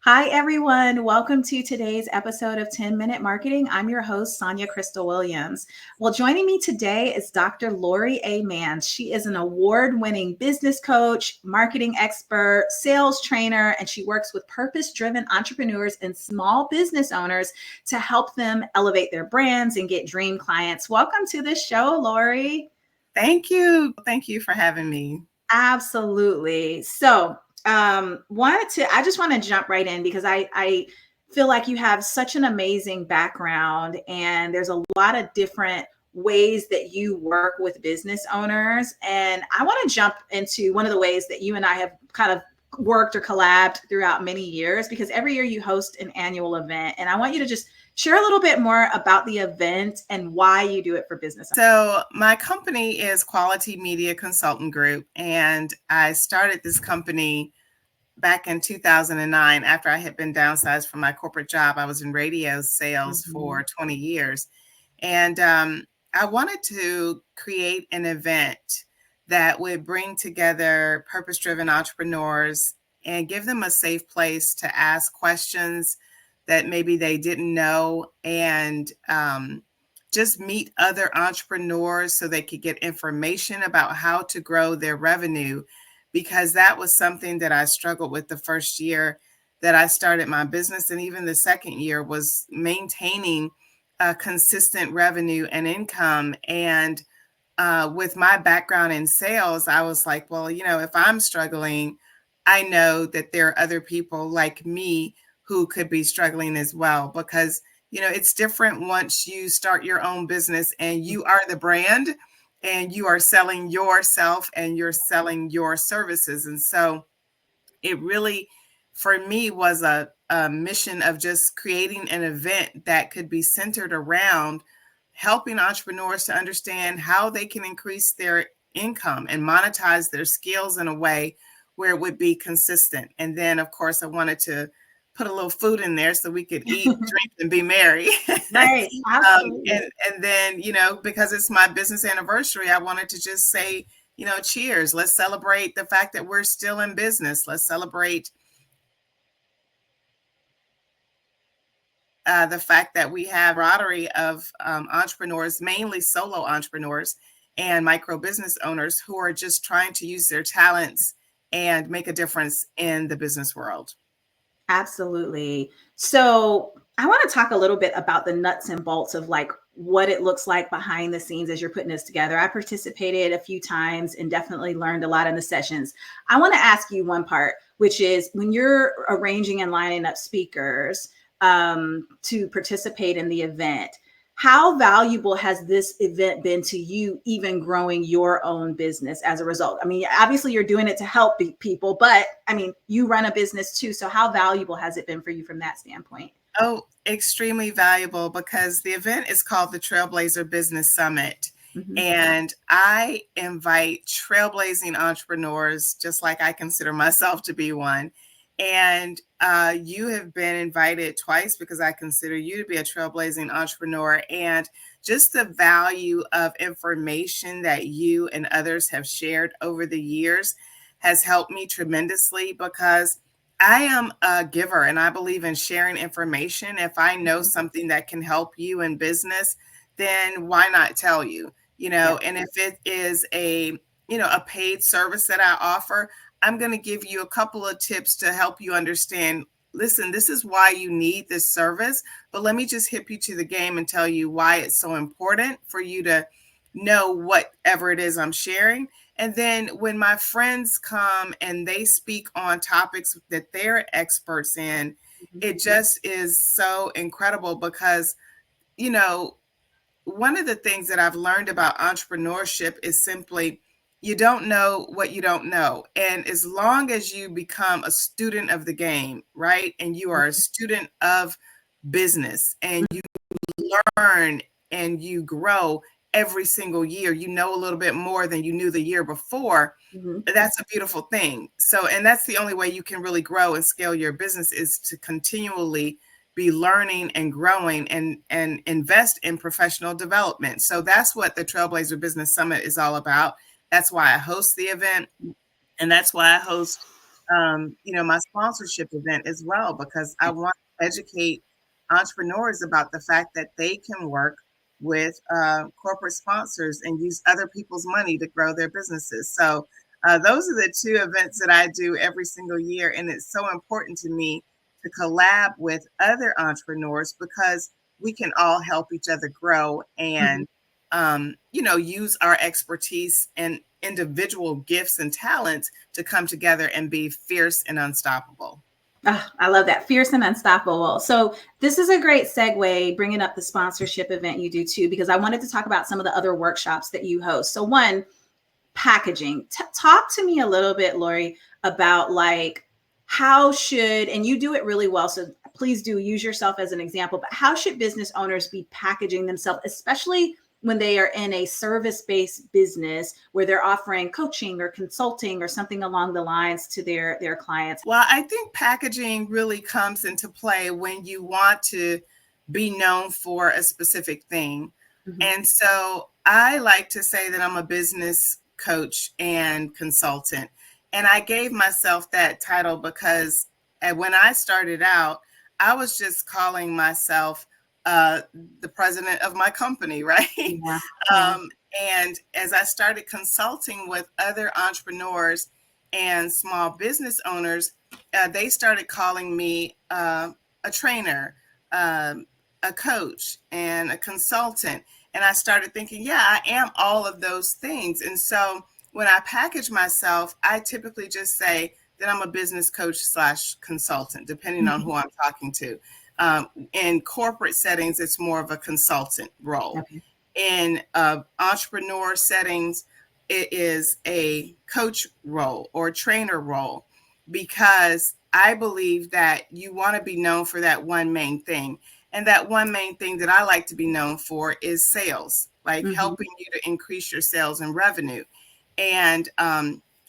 Hi, everyone. Welcome to today's episode of 10 Minute Marketing. I'm your host, Sonja Crystal Williams. Well, joining me today is Dr. Lori A. Manns. She is an award-winning business coach, marketing expert, sales trainer, and she works with purpose-driven entrepreneurs and small business owners to help them elevate their brands and get dream clients. Welcome to the show, Lori. Thank you. Thank you for having me. Absolutely. So, I just want to jump right in because I feel like you have such an amazing background and there's a lot of different ways that you work with business owners. And I want to jump into one of the ways that you and I have kind of worked or collabed throughout many years, because every year you host an annual event. And I want you to just share a little bit more about the event and why you do it for business. So my company is Quality Media Consultant Group, and I started this company back in 2009 after I had been downsized from my corporate job. I was in radio sales for 20 years. And I wanted to create an event that would bring together purpose-driven entrepreneurs and give them a safe place to ask questions that maybe they didn't know, and just meet other entrepreneurs so they could get information about how to grow their revenue, because that was something that I struggled with the first year that I started my business. And even the second year was maintaining consistent revenue and income. And with my background in sales, I was like, well, if I'm struggling, I know that there are other people like me who could be struggling as well, because, it's different once you start your own business and you are the brand and you are selling yourself and you're selling your services. And so it really, for me, was a mission of just creating an event that could be centered around helping entrepreneurs to understand how they can increase their income and monetize their skills in a way where it would be consistent. And then, of course, I wanted to put a little food in there so we could eat, drink, and be merry. Right. And then, because it's my business anniversary, I wanted to just say, cheers. Let's celebrate the fact that we're still in business. Let's celebrate the fact that we have a camaraderie of entrepreneurs, mainly solo entrepreneurs and micro business owners who are just trying to use their talents and make a difference in the business world. Absolutely. So I want to talk a little bit about the nuts and bolts of like what it looks like behind the scenes as you're putting this together. I participated a few times and definitely learned a lot in the sessions. I want to ask you one part, which is when you're arranging and lining up speakers to participate in the event, how valuable has this event been to you, even growing your own business as a result? I mean, obviously you're doing it to help people, but I mean, you run a business too. So how valuable has it been for you from that standpoint? Oh, extremely valuable, because the event is called the Trailblazer Business Summit. And I invite trailblazing entrepreneurs, just like I consider myself to be one. And you have been invited twice because I consider you to be a trailblazing entrepreneur. And just the value of information that you and others have shared over the years has helped me tremendously, because I am a giver and I believe in sharing information. If I know something that can help you in business, then why not tell you? And if it is a paid service that I offer, I'm going to give you a couple of tips to help you understand, listen, this is why you need this service, but let me just hip you to the game and tell you why it's so important for you to know whatever it is I'm sharing. And then when my friends come and they speak on topics that they're experts in, it just is so incredible, because, one of the things that I've learned about entrepreneurship is simply, you don't know what you don't know. And as long as you become a student of the game, right? And you are a student of business and you learn and you grow every single year, you know a little bit more than you knew the year before. That's a beautiful thing. So, and that's the only way you can really grow and scale your business, is to continually be learning and growing and invest in professional development. So that's what the Trailblazer Business Summit is all about. That's why I host the event. And that's why I host my sponsorship event as well, because I want to educate entrepreneurs about the fact that they can work with corporate sponsors and use other people's money to grow their businesses. So those are the two events that I do every single year. And it's so important to me to collab with other entrepreneurs because we can all help each other grow and, use our expertise and individual gifts and talents to come together and be fierce and unstoppable. Oh, I love that. Fierce and unstoppable. So this is a great segue, bringing up the sponsorship event you do too, because I wanted to talk about some of the other workshops that you host. So one, packaging. Talk to me a little bit, Lori, about like how should, and you do it really well, so please do use yourself as an example, but how should business owners be packaging themselves, especially when they are in a service-based business where they're offering coaching or consulting or something along the lines to their clients? Well, I think packaging really comes into play when you want to be known for a specific thing. And so I like to say that I'm a business coach and consultant. And I gave myself that title because when I started out, I was just calling myself the president of my company, right? Yeah. And as I started consulting with other entrepreneurs and small business owners, they started calling me a trainer, a coach, and a consultant. And I started thinking, yeah, I am all of those things. And so when I package myself, I typically just say that I'm a business coach / consultant, depending on who I'm talking to. In corporate settings, it's more of a consultant role. Okay. In entrepreneur settings, it is a coach role or trainer role, because I believe that you want to be known for that one main thing. And that one main thing that I like to be known for is sales, like helping you to increase your sales and revenue. And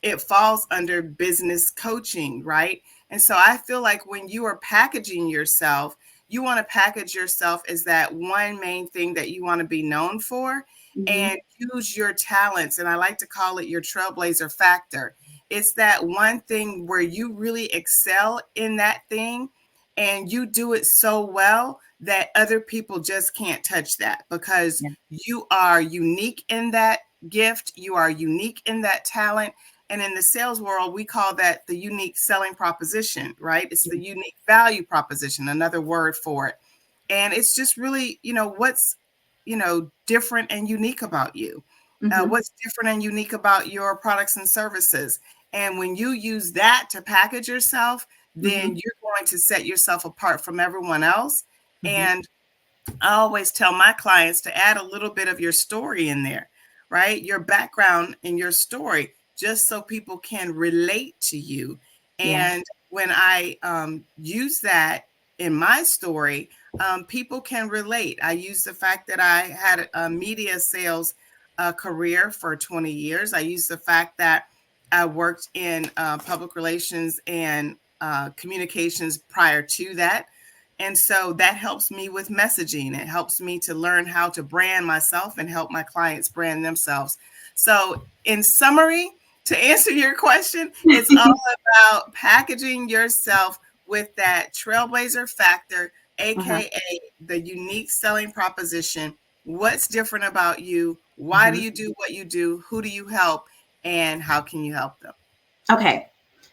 it falls under business coaching, right? And so I feel like when you are packaging yourself, you want to package yourself as that one main thing that you want to be known for, and use your talents. And I like to call it your trailblazer factor. It's that one thing where you really excel in that thing and you do it so well that other people just can't touch that, because you are unique in that gift. You are unique in that talent. And in the sales world, we call that the unique selling proposition, right? It's the unique value proposition, another word for it. And it's just really, what's, different and unique about you. What's different and unique about your products and services. And when you use that to package yourself, then you're going to set yourself apart from everyone else. And I always tell my clients to add a little bit of your story in there, right? Your background and your story, just so people can relate to you. And when I use that in my story, people can relate. I use the fact that I had a media sales career for 20 years. I use the fact that I worked in public relations and communications prior to that. And so that helps me with messaging. It helps me to learn how to brand myself and help my clients brand themselves. So in summary, to answer your question, it's all about packaging yourself with that trailblazer factor, AKA the unique selling proposition. What's different about you? Why do you do what you do? Who do you help? And how can you help them? Okay.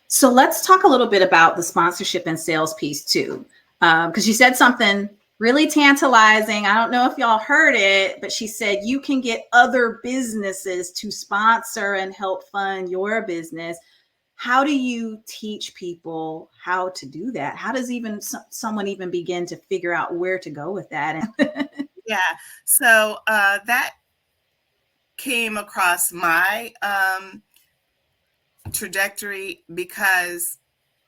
So let's talk a little bit about the sponsorship and sales piece too. Because you said something really tantalizing. I don't know if y'all heard it, but she said you can get other businesses to sponsor and help fund your business. How do you teach people how to do that? How does even someone even begin to figure out where to go with that? Yeah. So that came across my trajectory because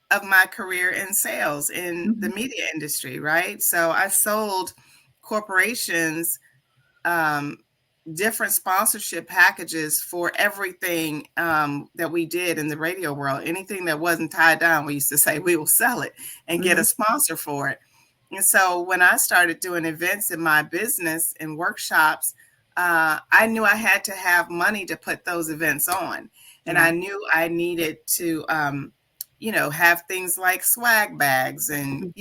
of my career in sales in the media industry, right? So I sold corporations different sponsorship packages for everything that we did in the radio world. Anything that wasn't tied down, we used to say we will sell it and get a sponsor for it. And so when I started doing events in my business and workshops, I knew I had to have money to put those events on. And I knew I needed to have things like swag bags and,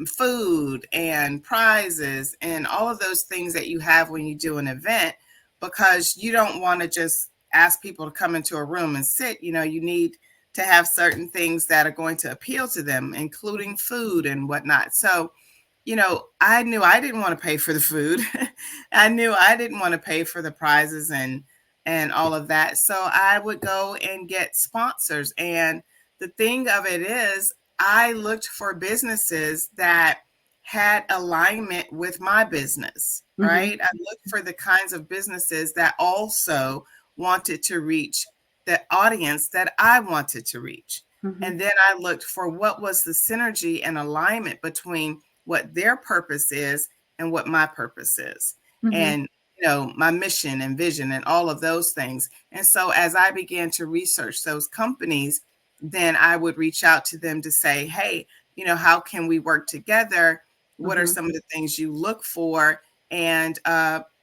food and prizes and all of those things that you have when you do an event, because you don't want to just ask people to come into a room and sit. You need to have certain things that are going to appeal to them, including food and whatnot. So, I knew I didn't want to pay for the food. I knew I didn't want to pay for the prizes and all of that. So I would go and get sponsors. And the thing of it is, I looked for businesses that had alignment with my business, right? I looked for the kinds of businesses that also wanted to reach the audience that I wanted to reach. And then I looked for what was the synergy and alignment between what their purpose is and what my purpose is. And my mission and vision and all of those things. And so as I began to research those companies, then I would reach out to them to say, hey, how can we work together? What are some of the things you look for? And,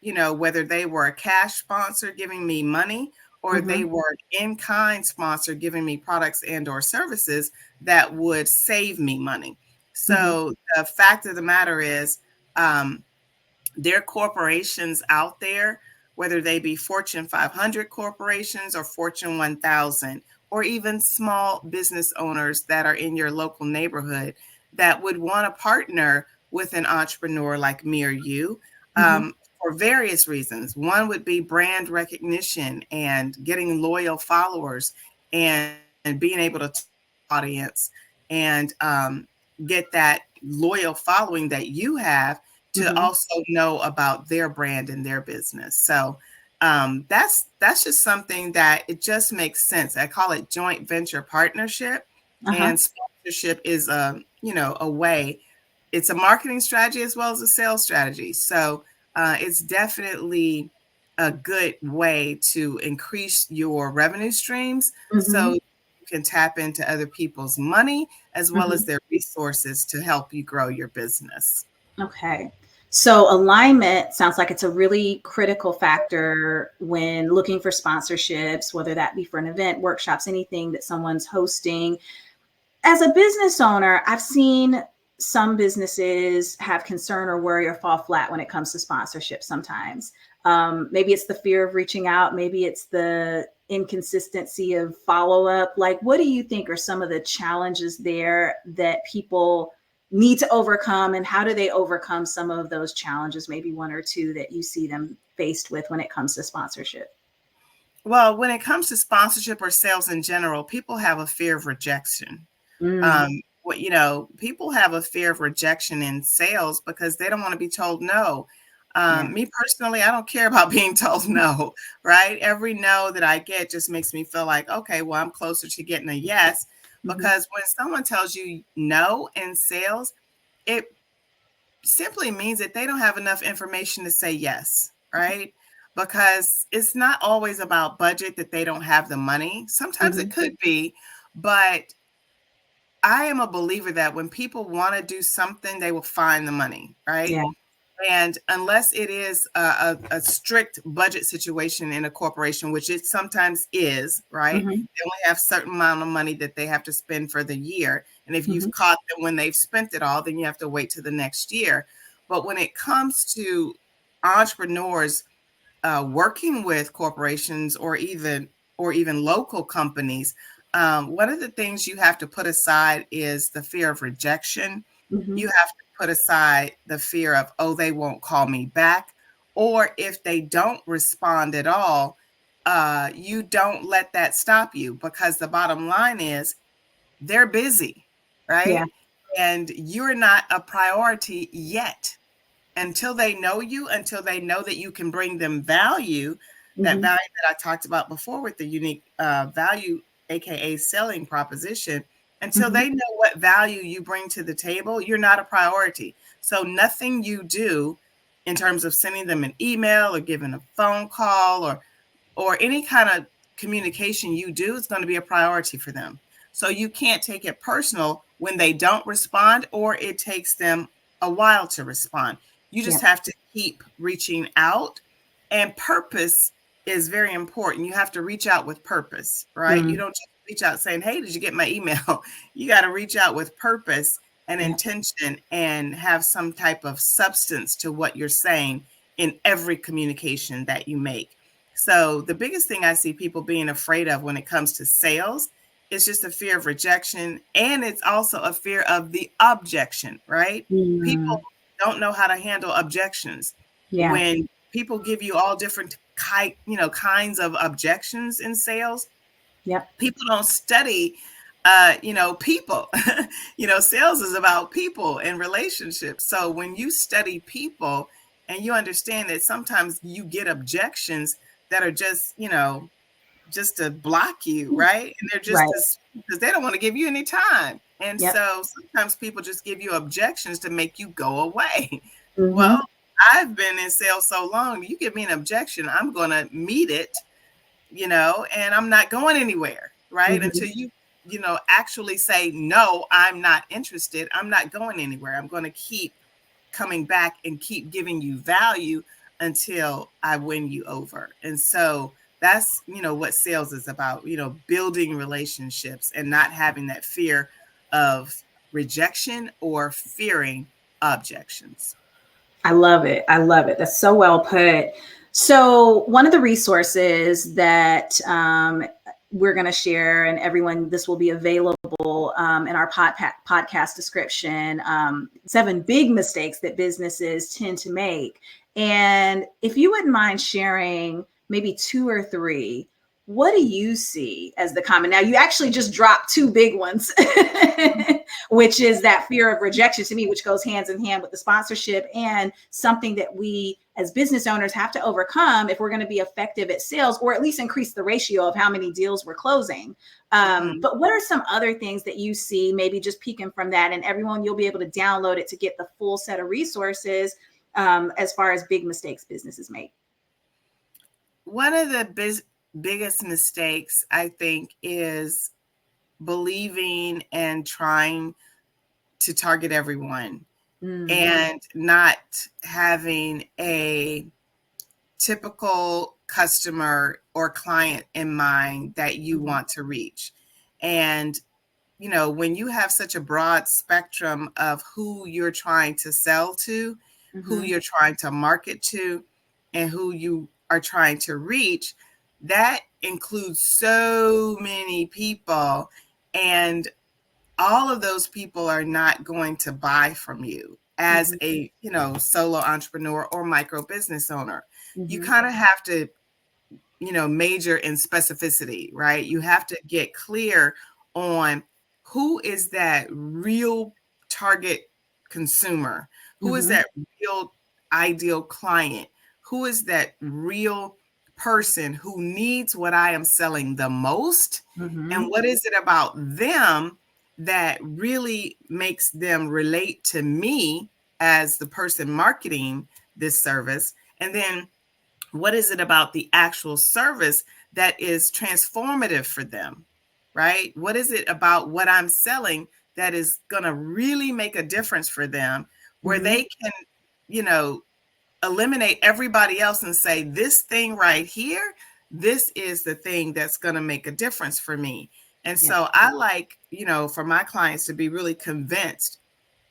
whether they were a cash sponsor giving me money, or they were an in-kind sponsor giving me products and or services that would save me money. So the fact of the matter is, there are corporations out there, whether they be Fortune 500 corporations or Fortune 1000, or even small business owners that are in your local neighborhood that would want to partner with an entrepreneur like me or you for various reasons. One would be brand recognition and getting loyal followers and being able to audience and get that loyal following that you have to also know about their brand and their business. So that's just something that it just makes sense. I call it joint venture partnership, and sponsorship is a way. It's a marketing strategy as well as a sales strategy. So it's definitely a good way to increase your revenue streams, so you can tap into other people's money as well as their resources to help you grow your business. Okay. So alignment sounds like it's a really critical factor when looking for sponsorships, whether that be for an event, workshops, anything that someone's hosting. As a business owner, I've seen some businesses have concern or worry or fall flat when it comes to sponsorship sometimes. Maybe it's the fear of reaching out. Maybe it's the inconsistency of follow up. Like, what do you think are some of the challenges there that people need to overcome, and how do they overcome some of those challenges, maybe one or two that you see them faced with when it comes to sponsorship? Well, when it comes to sponsorship or sales in general, people have a fear of rejection. People have a fear of rejection in sales because they don't want to be told no. Me personally, I don't care about being told no, right? Every no that I get just makes me feel like, okay, well, I'm closer to getting a yes. Because when someone tells you no in sales, it simply means that they don't have enough information to say yes, right? Because it's not always about budget, that they don't have the money. Sometimes it could be, but I am a believer that when people want to do something, they will find the money, right? Yeah. And unless it is a strict budget situation in a corporation, which it sometimes is, right? They only have a certain amount of money that they have to spend for the year. And if you've caught them when they've spent it all, then you have to wait to the next year. But when it comes to entrepreneurs working with corporations or even local companies, one of the things you have to put aside is the fear of rejection. You have to put aside the fear of, oh, they won't call me back. Or if they don't respond at all, you don't let that stop you, because the bottom line is they're busy, Yeah. right? And you're not a priority yet. Until they know you, until they know that you can bring them value, that value that I talked about before with the unique value, AKA selling proposition, until they know what value you bring to the table, you're not a priority. So nothing you do in terms of sending them an email or giving a phone call or any kind of communication you do is going to be a priority for them. So you can't take it personal when they don't respond, or it takes them a while to respond. You just have to keep reaching out, and purpose is very important. You have to reach out with purpose, right? You don't just reach out saying, hey, did you get my email? You got to reach out with purpose and intention and have some type of substance to what you're saying in every communication that you make. So the biggest thing I see people being afraid of when it comes to sales is just a fear of rejection. And it's also a fear of the objection, right? People don't know how to handle objections. Yeah. When people give you all different kinds of objections in sales, people don't study people. Sales is about people and relationships. So when you study people and you understand that sometimes you get objections that are just to block you, right? And they're just because they don't want to give you any time. And so sometimes people just give you objections to make you go away. Well, I've been in sales so long, you give me an objection, I'm going to meet it, and I'm not going anywhere, right? Until you actually say, no, I'm not interested. I'm not going anywhere. I'm going to keep coming back and keep giving you value until I win you over. And so that's, what sales is about, building relationships and not having that fear of rejection or fearing objections. I love it. I love it. That's so well put. So one of the resources that we're going to share, and everyone, this will be available in our podcast description, 7 big mistakes that businesses tend to make. And if you wouldn't mind sharing maybe 2 or 3, what do you see as the common? Now, you actually just dropped 2 big ones, which is that fear of rejection to me, which goes hands in hand with the sponsorship, and something that we as business owners have to overcome if we're going to be effective at sales, or at least increase the ratio of how many deals we're closing. But what are some other things that you see, maybe just peeking from that, and everyone, you'll be able to download it to get the full set of resources as far as big mistakes businesses make? One of the biggest mistakes, I think, is believing and trying to target everyone and not having a typical customer or client in mind that you want to reach. And, when you have such a broad spectrum of who you're trying to sell to, who you're trying to market to, and who you are trying to reach, that includes so many people, and all of those people are not going to buy from you as a solo entrepreneur or micro business owner. You kind of have to major in specificity, right? You have to get clear on who is that real target consumer, who is that real ideal client, who is that real person who needs what I am selling the most, and what is it about them that really makes them relate to me as the person marketing this service. And then what is it about the actual service that is transformative for them, right? What is it about what I'm selling that is going to really make a difference for them, where they can, eliminate everybody else and say, this thing right here, this is the thing that's going to make a difference for me. And so I like, for my clients to be really convinced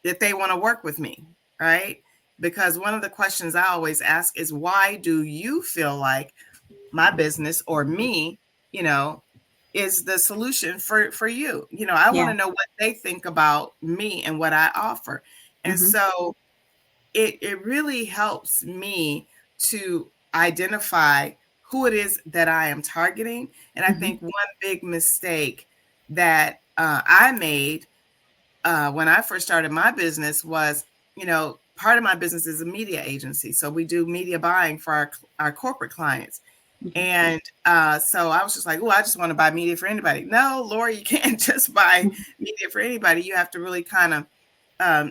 that they want to work with me, right? Because one of the questions I always ask is, why do you feel like my business or me, is the solution for you? I want to know what they think about me and what I offer. And so it really helps me to identify who it is that I am targeting. And I think one big mistake that I made when I first started my business was, part of my business is a media agency. So we do media buying for our corporate clients. And so I was just like, oh, I just want to buy media for anybody. No, Laura, you can't just buy media for anybody. You have to really kind of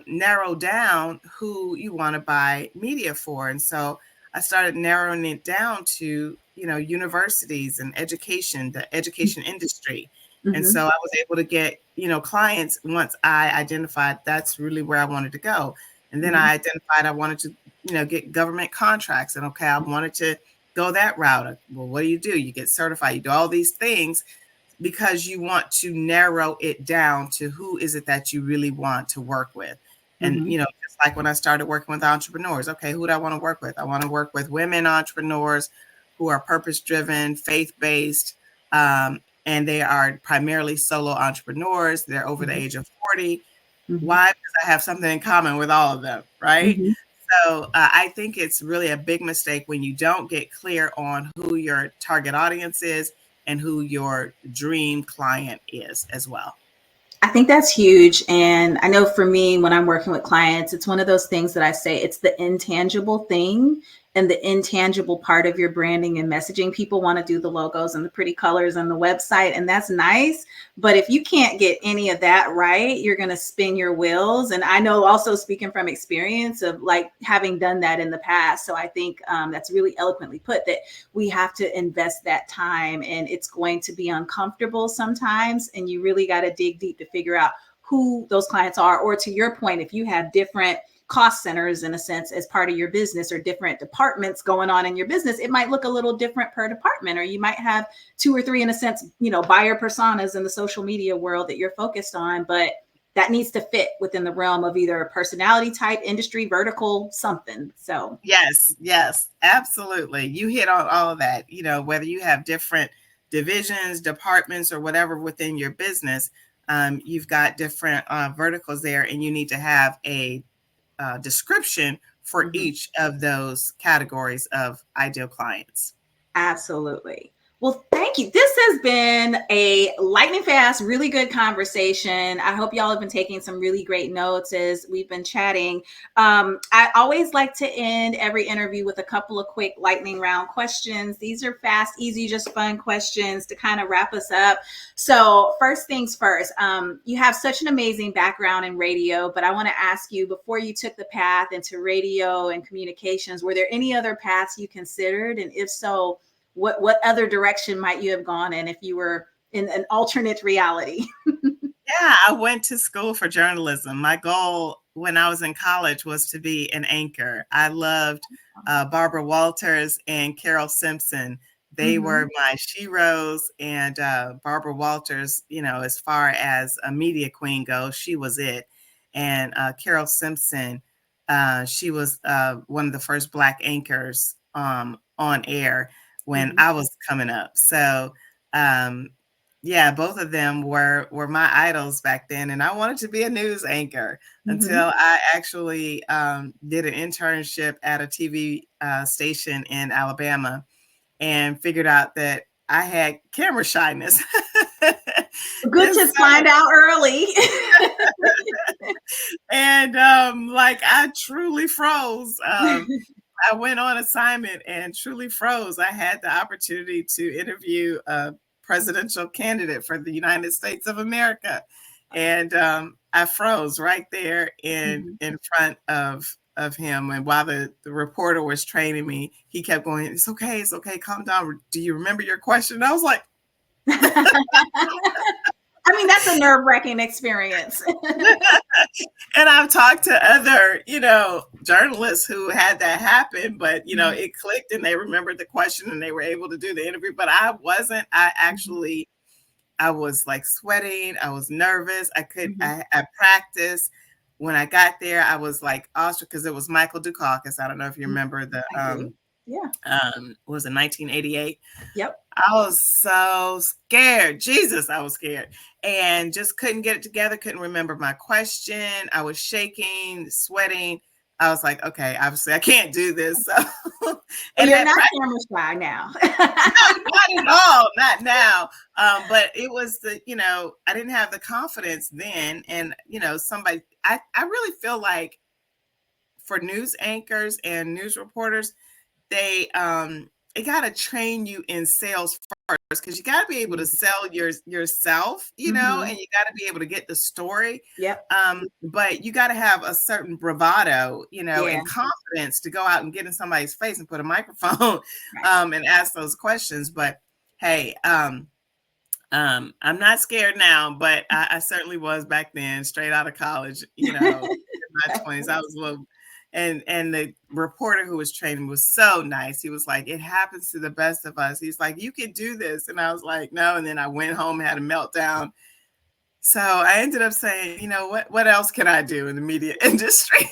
narrow down who you want to buy media for. And so I started narrowing it down to, universities and education, the education industry. And so I was able to get, clients once I identified that's really where I wanted to go. And then I identified I wanted to, get government contracts. And okay, I wanted to go that route. Well, what do? You get certified, you do all these things. because you want to narrow it down to who is it that you really want to work with. And, Mm-hmm. just like when I started working with entrepreneurs, okay, who do I want to work with? I want to work with women entrepreneurs who are purpose-driven, faith-based, and they are primarily solo entrepreneurs. They're over the age of 40. Mm-hmm. Why? Because I have something in common with all of them, right? Mm-hmm. So I think it's really a big mistake when you don't get clear on who your target audience is and who your dream client is as well. I think that's huge. And I know for me, when I'm working with clients, it's one of those things that I say it's the intangible thing and the intangible part of your branding and messaging. People want to do the logos and the pretty colors and the website, and that's nice. But if you can't get any of that right, you're going to spin your wheels. And I know, also speaking from experience of like having done that in the past. So I think that's really eloquently put, that we have to invest that time, and it's going to be uncomfortable sometimes. And you really got to dig deep to figure out who those clients are. Or to your point, if you have different cost centers in a sense as part of your business, or different departments going on in your business, it might look a little different per department, or you might have two or three, in a sense, buyer personas in the social media world that you're focused on, but that needs to fit within the realm of either a personality type, industry, vertical, something. So yes, absolutely. You hit on all of that. Whether you have different divisions, departments, or whatever within your business, you've got different verticals there, and you need to have a description for each of those categories of ideal clients. Absolutely. Well, thank you. This has been a lightning fast, really good conversation. I hope y'all have been taking some really great notes as we've been chatting. I always like to end every interview with a couple of quick lightning round questions. These are fast, easy, just fun questions to kind of wrap us up. So first things first, you have such an amazing background in radio, but I want to ask you, before you took the path into radio and communications, were there any other paths you considered? And if so, what other direction might you have gone in if you were in an alternate reality? Yeah, I went to school for journalism. My goal when I was in college was to be an anchor. I loved Barbara Walters and Carol Simpson. They were my sheroes, and Barbara Walters, as far as a media queen goes, she was it. And Carol Simpson, she was one of the first Black anchors on air when I was coming up. So yeah, both of them were my idols back then, and I wanted to be a news anchor until I actually did an internship at a TV station in Alabama, and figured out that I had camera shyness. Good to find out early. And like, I truly froze. I went on assignment and truly froze. I had the opportunity to interview a presidential candidate for the United States of America, and I froze right there in front of him. And while the reporter was training me, he kept going, it's okay, calm down. Do you remember your question? And I was like, I mean, that's a nerve-wracking experience. And I've talked to other, journalists who had that happen, but, it clicked and they remembered the question and they were able to do the interview. But I wasn't. I was like sweating. I was nervous. I practiced. When I got there, I was like awestruck because it was Michael Dukakis. I don't know if you remember the, was it 1988? Yep. I was so scared. Jesus, I was scared, and just couldn't get it together. Couldn't remember my question. I was shaking, sweating. I was like, okay, obviously I can't do this. So, and you're not camera shy now. Not at all. Not now. But it was I didn't have the confidence then. And, I really feel like for news anchors and news reporters, they got to train you in sales first, because you got to be able to sell yourself, and you got to be able to get the story. Yep. But you got to have a certain bravado, and confidence to go out and get in somebody's face and put a microphone and ask those questions. But hey, I'm not scared now, but I certainly was back then, straight out of college, in my 20s. I was a little And the reporter who was training was so nice. He was like, it happens to the best of us. He's like, you could do this. And I was like, no. And then I went home, had a meltdown. So I ended up saying, you know, what else can I do in the media industry?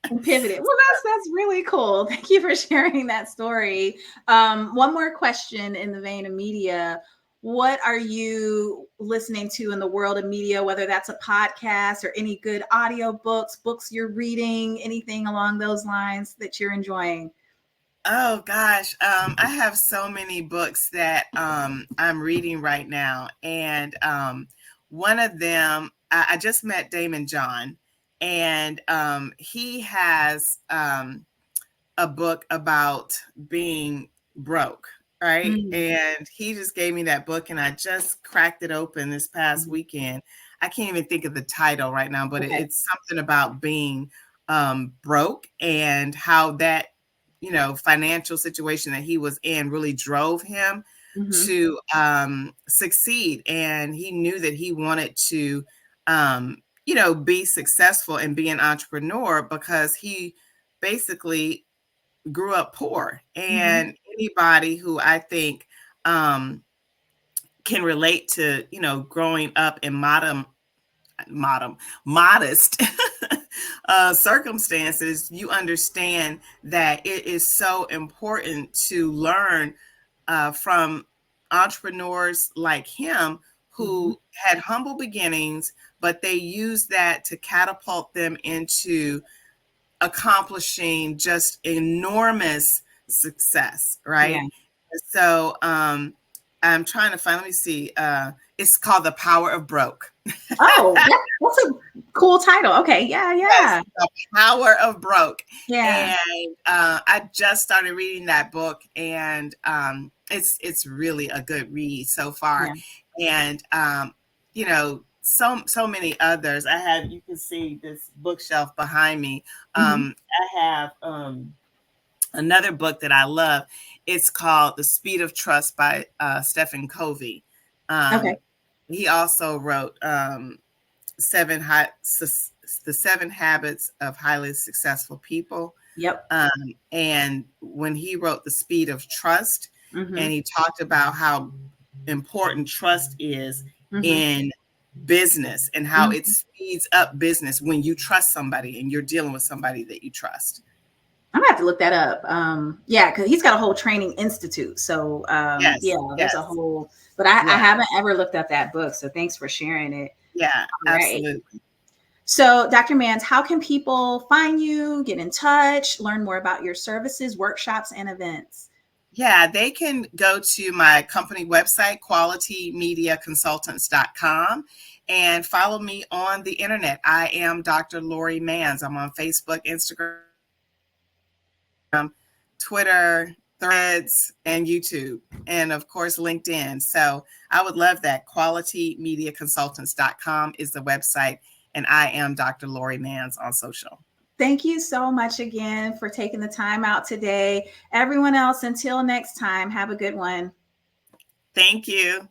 And pivoted. Well, that's really cool. Thank you for sharing that story. One more question in the vein of media. What are you listening to in the world of media, whether that's a podcast or any good audio books you're reading, anything along those lines that you're enjoying? Oh gosh, I have so many books that I'm reading right now, and one of them I just met Damon John, and he has a book about being broke, right? Mm. And he just gave me that book, and I just cracked it open this past weekend. I can't even think of the title right now, but Okay. it's something about being broke and how that, you know, financial situation that he was in really drove him Mm-hmm. to succeed. And he knew that he wanted to, you know, be successful and be an entrepreneur because he basically grew up poor. Mm-hmm. And anybody who I think can relate to, you know, growing up in modest circumstances, you understand that it is so important to learn from entrepreneurs like him who had humble beginnings, but they used that to catapult them into accomplishing just enormous success, Yeah. right? So I'm trying to find, let me see, it's called The Power of Broke. Oh, that's a cool title. Okay. Yeah. Yes, Yeah. The Power of Broke. Yeah. And I just started reading that book, and it's really a good read so far. Yeah. And you know, so many others. I have, you can see this bookshelf behind me. Mm-hmm. I have another book that I love. It's called The Speed of Trust by Stephen Covey. Okay. He also wrote the 7 Habits of Highly Successful People. Yep. And when he wrote The Speed of Trust, Mm-hmm. and he talked about how important trust is Mm-hmm. in business and how it speeds up business when you trust somebody and you're dealing with somebody that you trust. I'm gonna have to look that up. Yeah, because he's got a whole training institute. So Yes, yeah, there's a yes, whole. But I yeah, haven't ever looked up that book. So thanks for sharing it. yeah, All right. absolutely. So, Dr. Mans, how can people find you, get in touch, learn more about your services, workshops, and events? Yeah, they can go to my company website, qualitymediaconsultants.com, and follow me on the internet. I am Dr. Lori Mans. I'm on Facebook, Instagram, Twitter, Threads, and YouTube, and of course, LinkedIn. So I would love that. Qualitymediaconsultants.com is the website, and I am Dr. Lori Mans on social. Thank you so much again for taking the time out today. Everyone else, until next time, have a good one. Thank you.